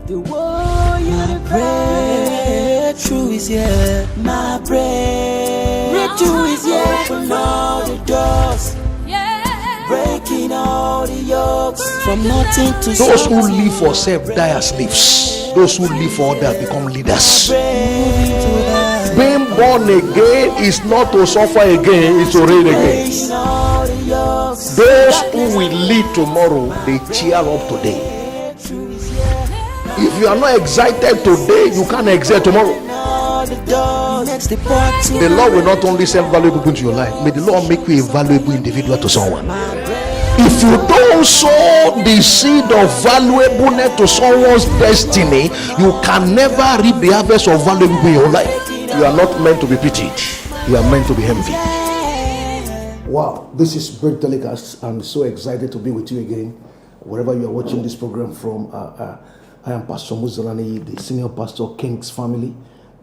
The war you breakthrough is here. My breakthrough is here. Open all the doors. Breaking all the yokes from nothing to those who live for self die as slaves. Those who live for others become leaders. Being born again is not to suffer again, it's to reign again. Those who will lead tomorrow, they cheer up today. If you are not excited today, you can't excite tomorrow. The Lord will not only send valuable people into your life, may the Lord make you a valuable individual to someone. If you don't sow the seed of valuableness to someone's destiny, you can never reap the harvest of valuable in your life. You are not meant to be pitied, you are meant to be envied. Wow, this is Brent Telecast. I'm so excited to be with you again, wherever you are watching this program from. I am Pastor Muzalani, the senior pastor, King's Family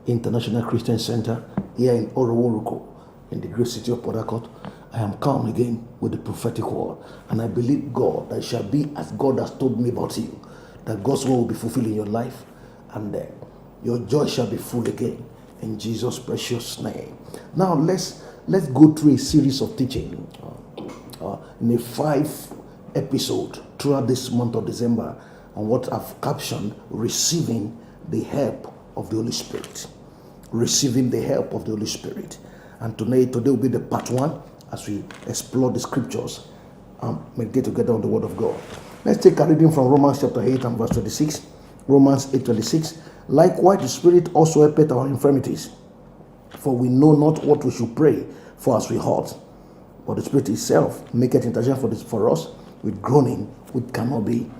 International Christian Center, here in Oroworuko, in the great city of Port Harcourt. I am come again with the prophetic word, and I believe God that it shall be as God has told me about you, that God's word will be fulfilled in your life, and your joy shall be full again, in Jesus' precious name. Now let's go through a series of teaching in a 5 episode throughout this month of December, on what I've captioned receiving the help of the Holy Spirit. Receiving the help of the Holy Spirit. And today will be the part 1 as we explore the scriptures and meditate together on the word of God. Let's take a reading from Romans chapter 8 and verse 26. Romans 8:26. Likewise the Spirit also helpeth our infirmities, for we know not what we should pray for as we ought, but the Spirit itself maketh intercession for us with groaning which cannot be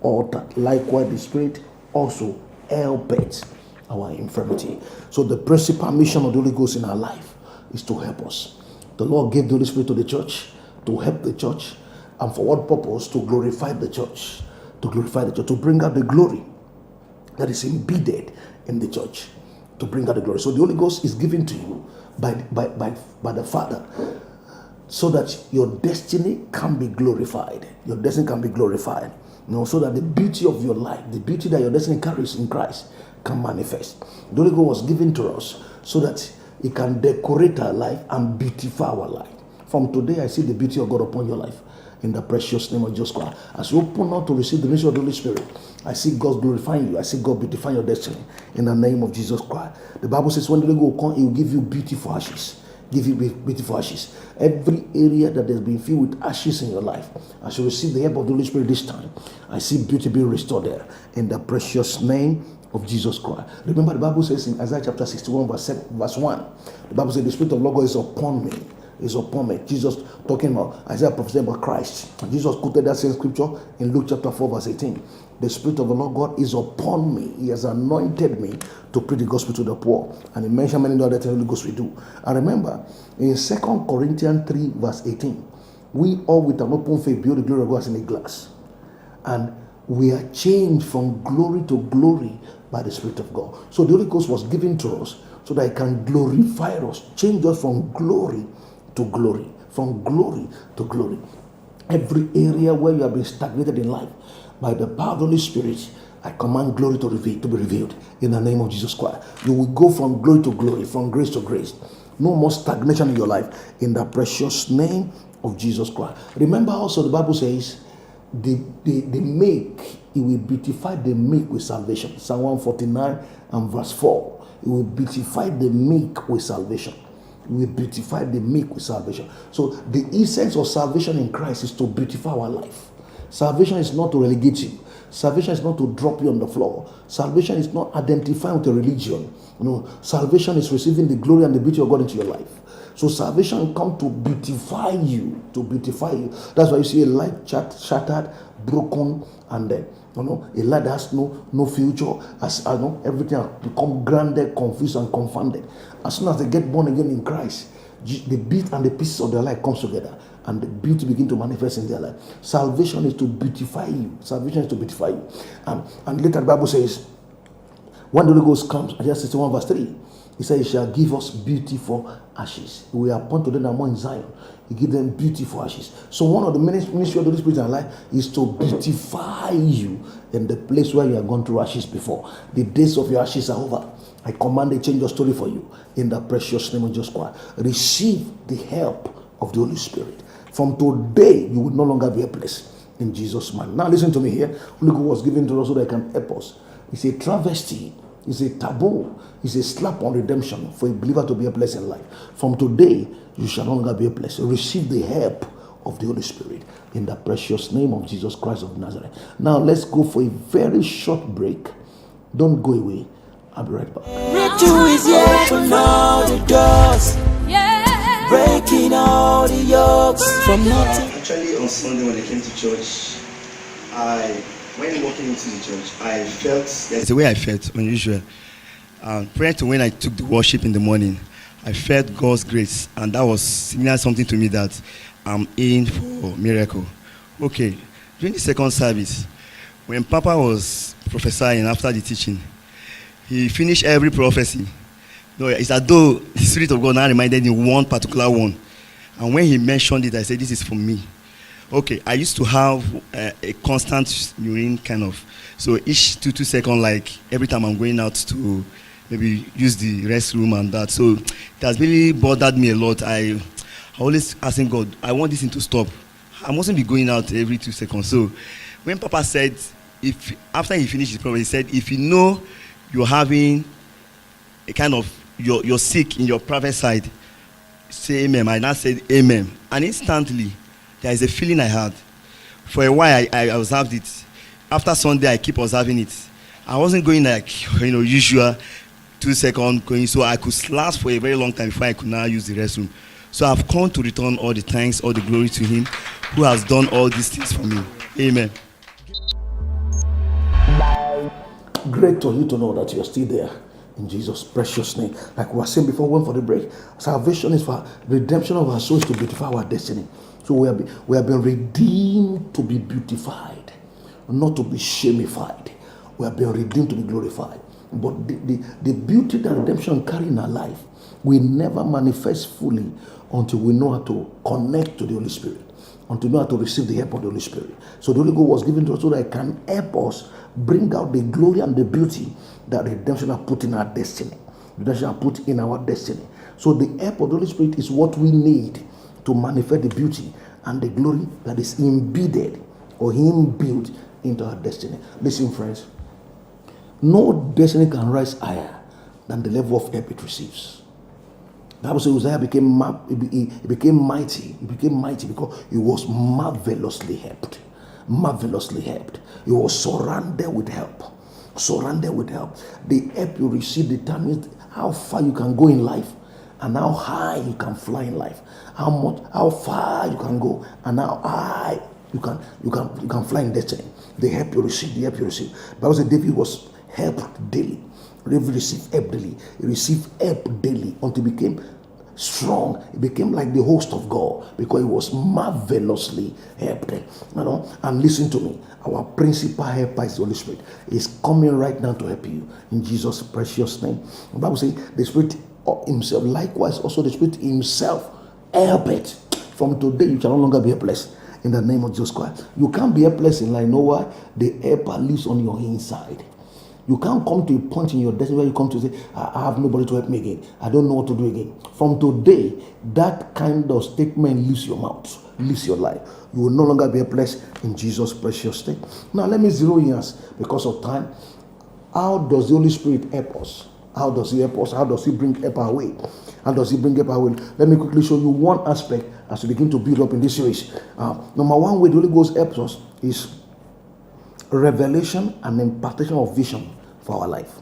uttered. Likewise the Spirit also helpeth our infirmity. So the principal mission of the Holy Ghost in our life is to help us. The Lord gave the Holy Spirit to the church to help the church, and for what purpose? To glorify the church, to bring out the glory that is embedded in the church, to bring out the glory. So the Holy Ghost is given to you by the Father, so that your destiny can be glorified. Your destiny can be glorified. So that the beauty of your life, the beauty that your destiny carries in Christ, can manifest. The Holy Ghost was given to us so that it can decorate our life and beautify our life. From today, I see the beauty of God upon your life, in the precious name of Jesus Christ. As you open up to receive the ministry of the Holy Spirit, I see God glorifying you. I see God beautifying your destiny, in the name of Jesus Christ. The Bible says when the Holy Ghost will come, He will give you beautiful ashes. Give you beautiful ashes. Every area that has been filled with ashes in your life, as you receive the help of the Holy Spirit this time, I see beauty being restored there, in the precious name of Jesus Christ. Remember, the Bible says in Isaiah chapter 61 verse 1, the Bible says the Spirit of the Lord is upon me. Is upon me. Jesus talking about Isaiah prophesying about Christ. And Jesus quoted that same scripture in Luke chapter 4 verse 18. The Spirit of the Lord God is upon me. He has anointed me to preach the gospel to the poor. And he mentioned many other things the Holy Ghost will do. And remember, in 2 Corinthians 3 verse 18, we all with an open face behold the glory of God as in a glass. And we are changed from glory to glory by the Spirit of God. So the Holy Ghost was given to us so that it can glorify us, change us from glory to glory, from glory to glory. Every area where you have been stagnated in life, by the power of the Holy Spirit, I command glory to be revealed in the name of Jesus Christ. You will go from glory to glory, from grace to grace. No more stagnation in your life, in the precious name of Jesus Christ. Remember also the Bible says, the meek, He will beautify the meek with salvation. Psalm 149 and verse 4. He will beautify the meek with salvation. We beautify the meek with salvation. So the essence of salvation in Christ is to beautify our life. Salvation is not to relegate you. Salvation is not to drop you on the floor. Salvation is not identifying with a religion. Salvation is receiving the glory and the beauty of God into your life. So salvation comes to beautify you, That's why you see a life shattered, broken, and a life that has no future. As everything has become grounded, confused, and confounded. As soon as they get born again in Christ, the bit and the pieces of their life comes together, and the beauty begin to manifest in their life. Salvation is to beautify you. And later the Bible says, when the Holy Ghost comes, Isaiah 61 verse 3, He said, He shall give us beauty for ashes. We appoint to them among Zion. He give them beauty for ashes. So one of the ministry of the Holy Spirit in our life is to beautify you in the place where you have gone through ashes before. The days of your ashes are over. I command a change of story for you in the precious name of Jesus Christ. Receive the help of the Holy Spirit. From today, you will no longer be helpless in Jesus' name. Now listen to me here. Holy Ghost was given to us so that He can help us. It's a travesty. It's a taboo. It's a slap on redemption for a believer to be helpless in life. From today, you shall no longer be helpless. Receive the help of the Holy Spirit in the precious name of Jesus Christ of Nazareth. Now let's go for a very short break. Don't go away. I'll be right back. Breakthrough is here. Open all the doors. Breaking all the yokes from nothing. Actually, on Sunday when I came to church, when walking into the church, I felt there's a way I felt unusual. Prior to when I took the worship in the morning, I felt God's grace, and that was similar something to me that I'm in for miracle. Okay, during the second service, when Papa was prophesying after the teaching, he finished every prophecy. No, it's as though the Spirit of God now reminded me one particular one. And when he mentioned it, I said, this is for me. Okay, I used to have a constant urine kind of. So each 2 seconds, like every time I'm going out to maybe use the restroom and that. So it has really bothered me a lot. I always asking God, I want this thing to stop. I mustn't be going out every 2 seconds. So when Papa said, after he finished his program, he said, if you know you're having a kind of, you're sick in your private side, say amen. I now said amen. And instantly, there is a feeling I had. For a while, I observed it. After Sunday, I keep observing it. I wasn't going like, usual 2 seconds going, so I could last for a very long time before I could now use the restroom. So I've come to return all the thanks, all the glory to Him who has done all these things for me. Amen. Great for you to know that you're still there. In Jesus' precious name. Like we were saying before we went for the break, salvation is for redemption of our souls to beautify our destiny. So we have been redeemed to be beautified, not to be shamified. We have been redeemed to be glorified. But the beauty that redemption carry in our life will never manifest fully until we know how to connect to the Holy Spirit, until we know how to receive the help of the Holy Spirit. So the Holy Ghost was given to us so that it can help us bring out the glory and the beauty that redemption has put in our destiny. Redemption has put in our destiny. So the help of the Holy Spirit is what we need to manifest the beauty and the glory that is embedded or inbuilt into our destiny. Listen, friends, no destiny can rise higher than the level of help it receives. The Bible says Uzziah became mighty. He became mighty because he was marvelously helped. Marvelously helped. He was surrounded with help. Surrounded with help. The help you receive determines how far you can go in life and how high you can fly in life. How far you can go and how high you can fly in destiny. The help you receive, the help you receive. The Bible says David was helped daily. David received help daily. He received help daily until he became strong. He became like the host of God because he was marvelously helped. And listen to me, our principal helper is the Holy Spirit. He's coming right now to help you in Jesus' precious name. The Bible says the Spirit Himself, likewise also the Spirit Himself help it. From today you shall no longer be helpless in the name of Jesus Christ. You can't be helpless in life. Know why? The helper lives on your inside. You can't come to a point in your destiny where you come to say, I have nobody to help me again. I don't know what to do again. From today, that kind of statement leaves your mouth, leaves your life. You will no longer be helpless in Jesus' precious name. Now, let me zero in us because of time. How does the Holy Spirit help us? How does He help us? How does He bring help our way? How does He bring help our way? Let me quickly show you one aspect as we begin to build up in this series. Number one way the Holy Ghost helps us is revelation and impartation of vision for our life.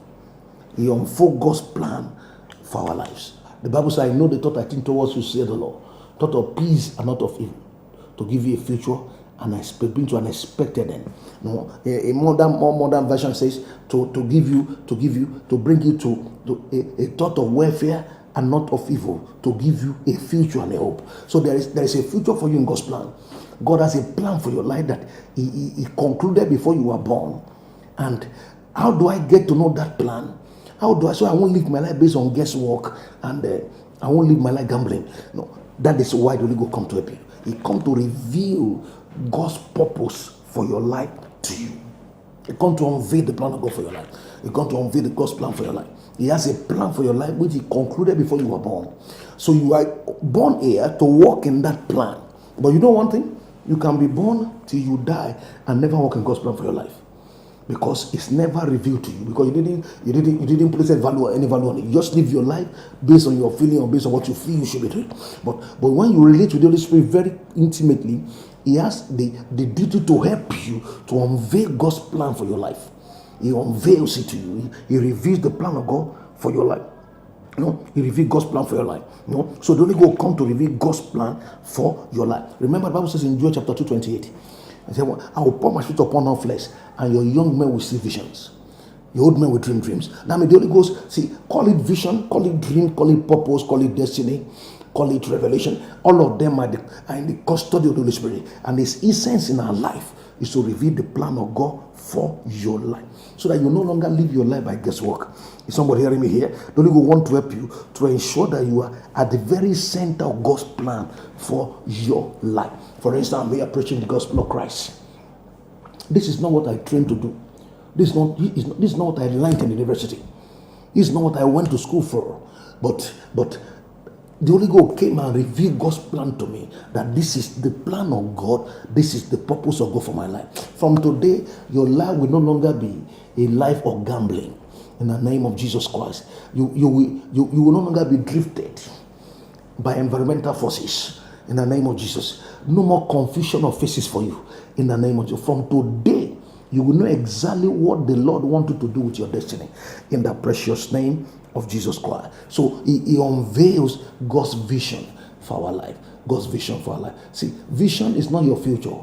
He unfolds God's plan for our lives. The Bible says, I know the thought I think towards you, said the Lord, thought of peace and not of evil, to give you a future and bring to an expected end. No, a more modern version says to bring you to a thought of welfare and not of evil, to give you a future and a hope. So there is a future for you in God's plan. God has a plan for your life that He concluded before you were born. And how do I get to know that plan? How do I? So I won't live my life based on guesswork, and I won't live my life gambling. No, that is why the Holy Ghost come to help you. He come to reveal God's purpose for your life to you. He come to unveil the plan of God for your life. He come to unveil the God's plan for your life. He has a plan for your life which he concluded before you were born. So you are born here to walk in that plan. But you know one thing? You can be born till you die and never walk in God's plan for your life, because it's never revealed to you, because you didn't place any value on it. You just live your life based on your feeling or based on what you feel you should be doing. But when you relate with the Holy Spirit very intimately, he has the duty to help you to unveil God's plan for your life. He unveils it to you. He reveals the plan of God for your life. He reveals God's plan for your life. So the Holy Ghost come to reveal God's plan for your life. Remember, the Bible says in Joel chapter 2:28, I said, I will pour my spirit upon all flesh, and your young men will see visions. Your old men will dream dreams. Now, the Holy Ghost, call it vision, call it dream, call it purpose, call it destiny, call it revelation. All of them are in the custody of the Holy Spirit. And His essence in our life is to reveal the plan of God for your life, so that you no longer live your life by guesswork. Is somebody hearing me here? The Holy Ghost want to help you to ensure that you are at the very center of God's plan for your life. For instance, we are preaching the gospel of Christ. This is not what I trained to do. This is not what I learned in university. This is not what I went to school for. But the Holy Ghost came and revealed God's plan to me, that this is the plan of God, this is the purpose of God for my life. From today, your life will no longer be a life of gambling. In the name of Jesus Christ, you will no longer be drifted by environmental forces. In the name of Jesus, no more confusion of faces for you. In the name of Jesus, from today, you will know exactly what the Lord wanted to do with your destiny. In the precious name of Jesus Christ. So he unveils God's vision for our life. God's vision for our life. See, vision is not your future.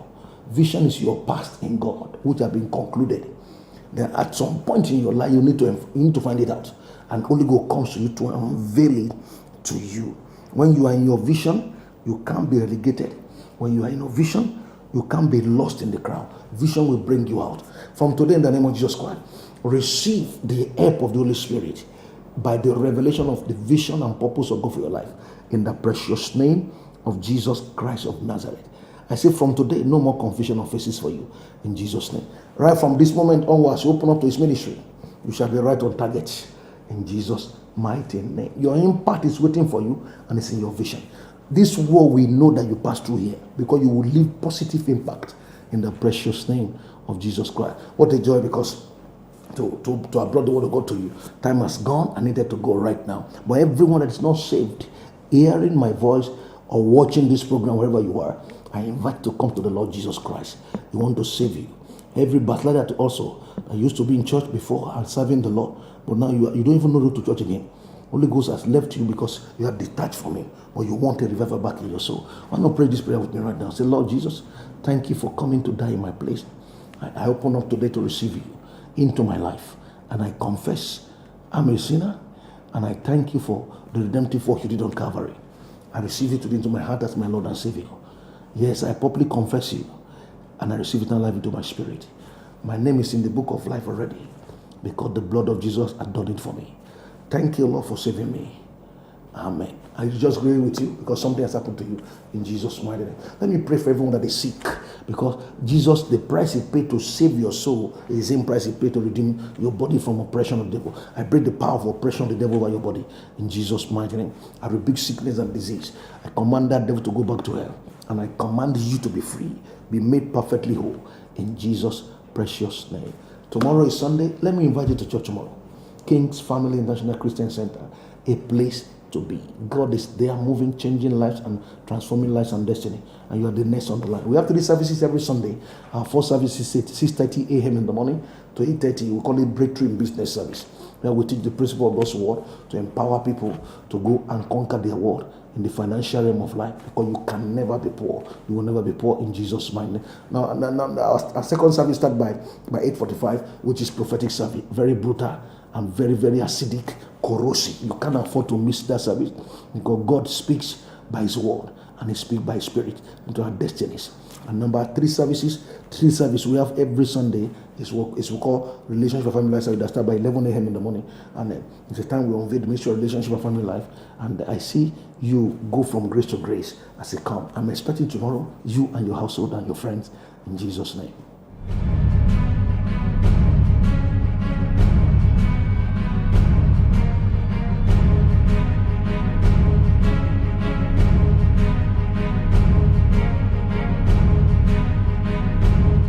Vision is your past in God, which have been concluded. Then at some point in your life, you need to find it out. And Holy Ghost comes to you to unveil it to you. When you are in your vision, you can't be relegated. When you are in your vision, you can't be lost in the crowd. Vision will bring you out. From today, in the name of Jesus Christ, receive the help of the Holy Spirit by the revelation of the vision and purpose of God for your life. In the precious name of Jesus Christ of Nazareth. I say from today, no more confusion of faces for you. In Jesus' name. Right from this moment onwards, you open up to His ministry. You shall be right on target. In Jesus' mighty name. Your impact is waiting for you, and it's in your vision. This world will know that you passed through here, because you will leave positive impact in the precious name of Jesus Christ. What a joy, because to have brought the word of God to you. Time has gone. I needed to go right now. But everyone that is not saved, hearing my voice or watching this program, wherever you are, I invite you to come to the Lord Jesus Christ. He wants to save you. Every battler that also used to be in church before and serving the Lord, but now you don't even know how to church again. Holy Ghost has left you because you are detached from Him, or you want a revival back in your soul. Why not pray this prayer with me right now? Say, Lord Jesus, thank you for coming to die in my place. I open up today to receive you into my life, and I confess I'm a sinner, and I thank you for the redemptive work you did on Calvary. I receive you today into my heart as my Lord and Savior. Yes, I publicly confess you, and I receive eternal life into my spirit. My name is in the book of life already, because the blood of Jesus had done it for me. Thank you, Lord, for saving me. Amen. I just agree with you, because something has happened to you in Jesus' mighty name. Let me pray for everyone that is sick, because Jesus, the price He paid to save your soul is the same price He paid to redeem your body from oppression of the devil. I break the power of oppression of the devil over your body in Jesus' mighty name. I rebuke sickness and disease. I command that devil to go back to hell, and I command you to be free, be made perfectly whole in Jesus' precious name. Tomorrow is Sunday. Let me invite you to church tomorrow. King's Family International Christian Center, a place to be. God is there, moving, changing lives and transforming lives and destiny, and you are the next on the line. We have 3 services every Sunday. Our first service is 6:30 a.m. in the morning to 8:30. We call it Breakthrough in Business Service, where we teach the principle of God's word to empower people to go and conquer their world in the financial realm of life, because you can never be poor. You will never be poor in Jesus' mind. Now our second service starts by 8:45, which is prophetic service. Very brutal and very, very acidic, corrosive. You can't afford to miss that service, because God speaks by His word, and He speaks by His Spirit into our destinies. And number 3 services we have every Sunday It's what we call Relationship of Family Life Service that start by 11 a.m. in the morning. And it's a time we unveil the mystery of Relationship of Family Life. And I see you go from grace to grace as it comes. I'm expecting tomorrow, you and your household and your friends, in Jesus' name.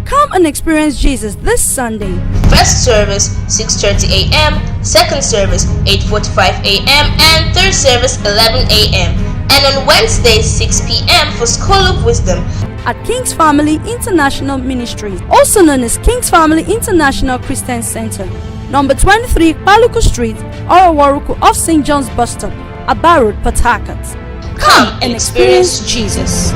Come and experience Jesus this Sunday. First service 6:30 a.m., second service 8:45 a.m., and third service 11 a.m. And on Wednesday 6 p.m. for School of Wisdom At King's Family International Ministries, also known as King's Family International Christian Center, number 23 Paluku Street, Orowaruku off St. John's Bus Stop, Aba Road, Port Harcourt. Come and experience Jesus.